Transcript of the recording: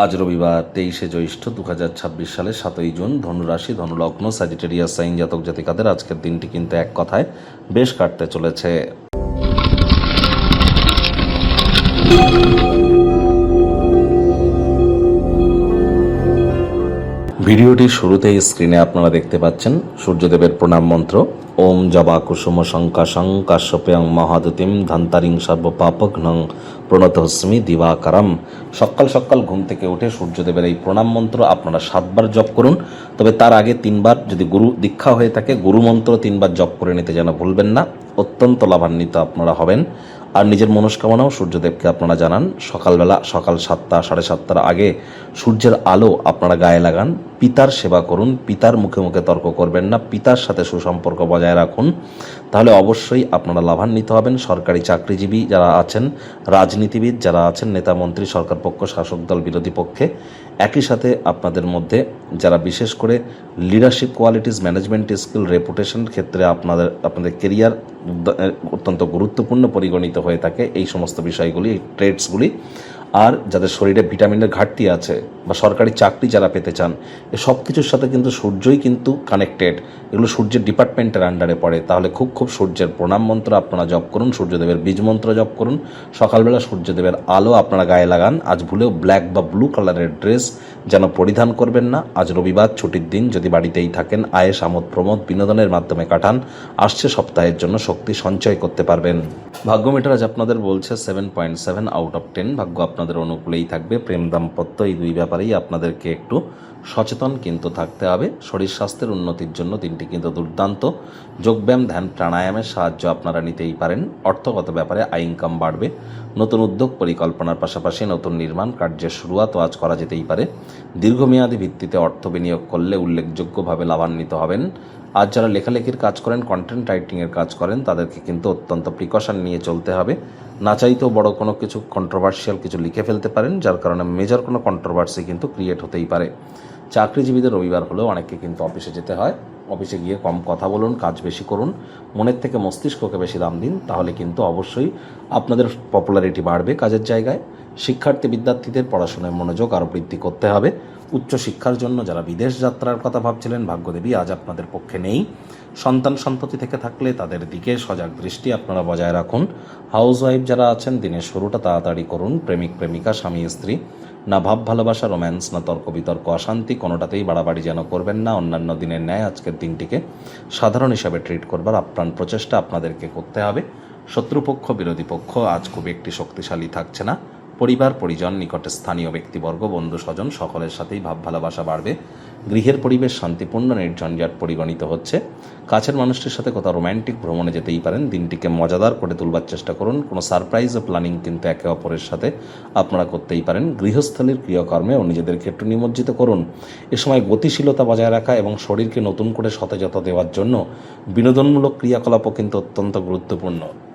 আজ রবিবার 23শে জ্যৈষ্ঠ 2026 সালের 7ই জুন। ধনুরাশি, ধনুলগ্ন, স্যাজিটেরিয়াস সাইন জাতক জাতিকাদের আজকের দিনটি কিন্তু এক কথায় বেশ কাটতে চলেছে। ভিডিওটির শুরুতেই স্ক্রিনে আপনারা দেখতে পাচ্ছেন সূর্যদেবের প্রণাম মন্ত্র। ওম জবা কুসুম শঙ্কাশং কাশ্যপেয়ং মহাদতিম ধন্তারিং সর্বপাপঘ্নং প্রণতহস্মি দিবাকারম। সকাল সকাল ঘুম থেকে উঠে সূর্যদেবের এই প্রণাম মন্ত্র আপনারা 7বার জপ করুন। তবে তার আগে 3বার, যদি গুরু দীক্ষা হয়ে থাকে, গুরু মন্ত্র 3বার জপ করে নিতে যেন ভুলবেন না। অত্যন্ত লাভান্বিত আপনারা হবেন। আর নিজের মনস্কামনাও সূর্যদেবকে আপনারা জানান। সকালবেলা সকাল 7টা 7:30টার আগে সূর্যের আলো আপনারা গায়ে লাগান। পিতার সেবা করুন, পিতার মুখে মুখে তর্ক করবেন না, পিতার সাথে সুসম্পর্ক বজায় রাখুন। তাহলে অবশ্যই আপনারা লাভান্বিত হবেন। সরকারি চাকরিজীবী যারা আছেন, রাজনীতিবিদ যারা আছেন, নেতা মন্ত্রী, সরকার পক্ষ, শাসক দল, বিরোধী পক্ষে, একই সাথে আপনাদের মধ্যে যারা বিশেষ করে লিডারশিপ কোয়ালিটিস, ম্যানেজমেন্ট স্কিল, রেপুটেশনের ক্ষেত্রে আপনাদের কেরিয়ার অত্যন্ত গুরুত্বপূর্ণ পরিগণিত হয়ে থাকে, এই সমস্ত বিষয়গুলি, এই ট্রেডসগুলি। আর যাদের শরীরে ভিটামিনের ঘাটতি আছে বা সরকারি চাকরি যারা পেতে চান, এ সব কিছুর সাথে কিন্তু সূর্যই কিন্তু কানেক্টেড। এগুলো সূর্যের ডিপার্টমেন্টের আন্ডারে পড়ে। তাহলে খুব সূর্যের প্রণাম মন্ত্র আপনারা জপ করুন, সূর্যদেবের বীজ মন্ত্র জপ করুন। সকালবেলা সূর্যদেবের আলো আপনারা গায়ে লাগান। আজ ভুলেও ব্ল্যাক বা ব্লু কালারের ড্রেস যেন পরিধান করবেন না। আজ রবিবার, ছুটির দিন। যদি বাড়িতেই থাকেন, আয়েস আমোদ প্রমোদ বিনোদনের মাধ্যমে কাটান। আসছে সপ্তাহের জন্য শক্তি সঞ্চয় করতে পারবেন। ভাগ্য মিটার আজ আপনাদের বলছে 7.7 আউট অফ 10। ভাগ্য আপনাদের অনুকূলেই থাকবে। প্রেম, দাম্পত্য, এই দুই ব্যাপারেই আপনাদেরকে একটু সচেতন কিন্তু থাকতে হবে। শরীর স্বাস্থ্যের উন্নতির জন্য দিনটি কিন্তু দুর্দান্ত। যোগব্যায়াম, ধ্যান, প্রাণায়ামের সাহায্য আপনারা নিতেই পারেন। অর্থগত ব্যাপারে আয় ইনকাম বাড়বে। নতুন উদ্যোগ পরিকল্পনার পাশাপাশি নতুন নির্মাণ কার্যের শুরুয়াতও আজ করা যেতেই পারে। দীর্ঘমেয়াদী ভিত্তিতে অর্থ বিনিয়োগ করলে উল্লেখযোগ্যভাবে লাভান্বিত হবেন। আজ যারা লেখালেখির কাজ করেন, কন্টেন্ট রাইটিংয়ের কাজ করেন, তাদেরকে কিন্তু অত্যন্ত প্রিকশন নিয়ে চলতে হবে। না চাইতেও বড় কোনো কিছু কন্ট্রোভার্সিয়াল কিছু লিখে ফেলতে পারেন, যার কারণে মেজর কোনো কন্ট্রোভার্সি কিন্তু ক্রিয়েট হতেই পারে। চাকরিজীবীদের রবিবার হলেও অনেককে কিন্তু অফিসে যেতে হয়। অফিসে গিয়ে কম কথা বলুন, কাজ বেশি করুন, মনের থেকে মস্তিষ্ককে বেশি দাম দিন। তাহলে কিন্তু অবশ্যই আপনাদের পপুলারিটি বাড়বে কাজের জায়গায়। বিদ্যার্থীদের পড়াশোনায় মনোযোগ আরও বৃদ্ধি করতে হবে। উচ্চশিক্ষার জন্য যারা বিদেশ যাত্রার কথা ভাবছিলেন, ভাগ্যদেবী আজ আপনাদের পক্ষে নেই। সন্তান সন্ততি থেকে থাকলে তাদের দিকে সজাগ দৃষ্টি আপনারা বজায় রাখুন। হাউসওয়াইফ যারা আছেন, দিনের শুরুটা তাড়াতাড়ি করুন। প্রেমিক প্রেমিকা, স্বামী স্ত্রী, না ভাব ভালোবাসা, রোম্যান্স, না তর্ক বিতর্ক, অশান্তি, কোনোটাতেই বাড়াবাড়ি যেন করবেন না। অন্যান্য দিনের ন্যায় আজকের দিনটিকে সাধারণ হিসাবে ট্রিট করবার আপ্রাণ প্রচেষ্টা আপনাদেরকে করতে হবে। শত্রুপক্ষ, বিরোধী পক্ষ আজ খুব একটি শক্তিশালী থাকছে না। পরিবার, পরিজন, নিকটে স্থানীয় ব্যক্তিবর্গ, বন্ধু স্বজন, সকলের সাথেই ভাব ভালোবাসা বাড়বে। গৃহের পরিবেশ শান্তিপূর্ণ, নির্ঝঞ্ঝাট পরিগণিত হচ্ছে। কাছের মানুষটির সাথে কোথাও রোম্যান্টিক ভ্রমণে যেতেই পারেন। দিনটিকে মজাদার করে তুলবার চেষ্টা করুন। কোনো সারপ্রাইজ ও প্ল্যানিং কিন্তু একে অপরের সাথে আপনারা করতেই পারেন। গৃহস্থলীর ক্রিয়াকর্মে ও নিজেদেরকে একটু নিমজ্জিত করুন। এ সময় গতিশীলতা বজায় রাখা এবং শরীরকে নতুন করে সতেজতা দেওয়ার জন্য বিনোদনমূলক ক্রিয়াকলাপও কিন্তু অত্যন্ত গুরুত্বপূর্ণ।